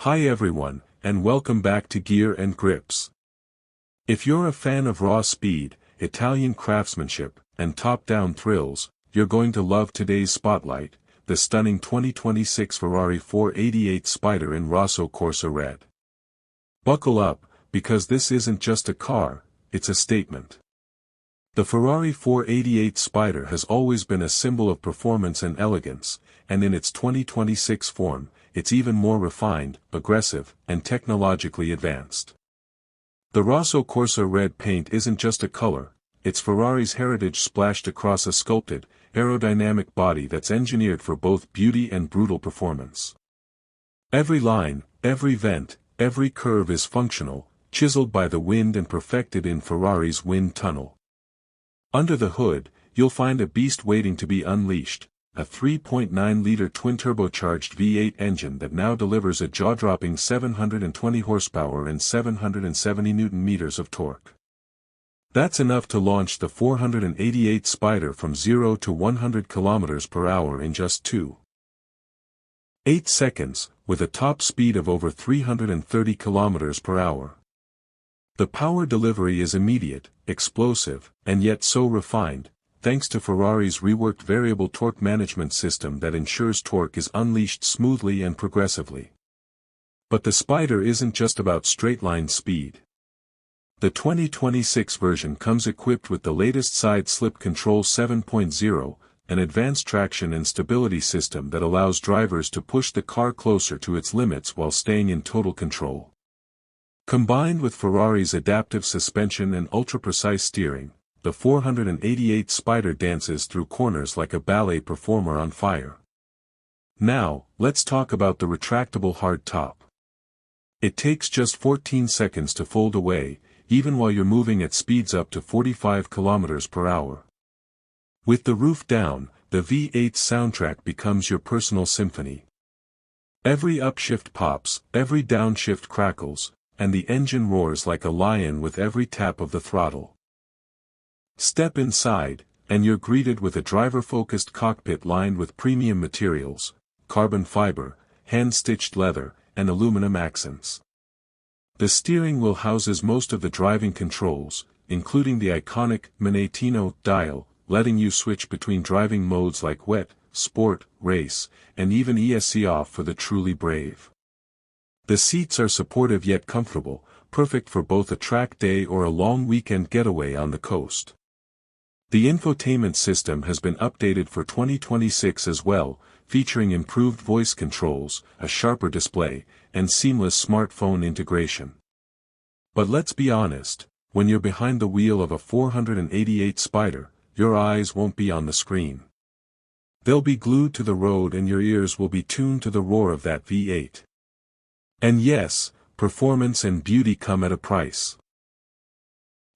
Hi everyone, and welcome back to Gear and Grips. If you're a fan of raw speed, Italian craftsmanship, and top-down thrills, you're going to love today's spotlight, the stunning 2026 Ferrari 488 Spider in Rosso Corsa Red. Buckle up, because this isn't just a car, it's a statement. The Ferrari 488 Spider has always been a symbol of performance and elegance, and in its 2026 form, it's even more refined, aggressive, and technologically advanced. The Rosso Corsa Red paint isn't just a color, it's Ferrari's heritage splashed across a sculpted, aerodynamic body that's engineered for both beauty and brutal performance. Every line, every vent, every curve is functional, chiseled by the wind and perfected in Ferrari's wind tunnel. Under the hood, you'll find a beast waiting to be unleashed, a 3.9-liter twin-turbocharged V8 engine that now delivers a jaw-dropping 720 horsepower and 770 Nm of torque. That's enough to launch the 488 Spider from 0 to 100 km/h in just 2.8 seconds, with a top speed of over 330 km/h. The power delivery is immediate, explosive, and yet so refined, thanks to Ferrari's reworked variable torque management system that ensures torque is unleashed smoothly and progressively. But the Spider isn't just about straight-line speed. The 2026 version comes equipped with the latest side slip control 7.0, an advanced traction and stability system that allows drivers to push the car closer to its limits while staying in total control. Combined with Ferrari's adaptive suspension and ultra-precise steering, the 488 Spider dances through corners like a ballet performer on fire. Now, let's talk about the retractable hardtop. It takes just 14 seconds to fold away, even while you're moving at speeds up to 45 km/h. With the roof down, the V8's soundtrack becomes your personal symphony. Every upshift pops, every downshift crackles, and the engine roars like a lion with every tap of the throttle. Step inside, and you're greeted with a driver-focused cockpit lined with premium materials, carbon fiber, hand-stitched leather, and aluminum accents. The steering wheel houses most of the driving controls, including the iconic Manettino dial, letting you switch between driving modes like wet, sport, race, and even ESC off for the truly brave. The seats are supportive yet comfortable, perfect for both a track day or a long weekend getaway on the coast. The infotainment system has been updated for 2026 as well, featuring improved voice controls, a sharper display, and seamless smartphone integration. But let's be honest, when you're behind the wheel of a 488 Spider, your eyes won't be on the screen. They'll be glued to the road and your ears will be tuned to the roar of that V8. And yes, performance and beauty come at a price.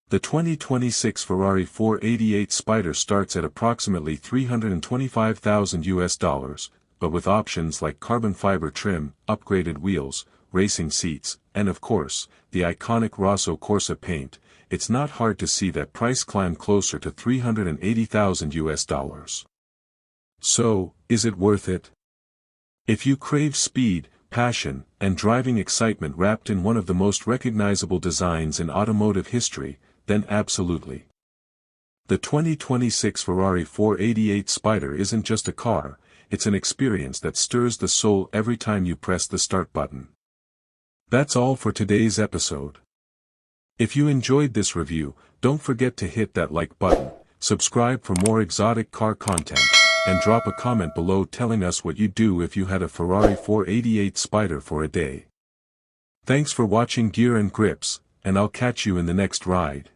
The 2026 Ferrari 488 Spider starts at approximately $325,000, but with options like carbon fiber trim, upgraded wheels, racing seats, and of course, the iconic Rosso Corsa paint, it's not hard to see that price climb closer to $380,000. So, is it worth it? If you crave speed, passion, and driving excitement wrapped in one of the most recognizable designs in automotive history, then absolutely. The 2026 Ferrari 488 Spider isn't just a car, it's an experience that stirs the soul every time you press the start button. That's all for today's episode. If you enjoyed this review, don't forget to hit that like button, subscribe for more exotic car content, and drop a comment below telling us what you'd do if you had a Ferrari 488 Spider for a day. Thanks for watching Gear and Grips, and I'll catch you in the next ride.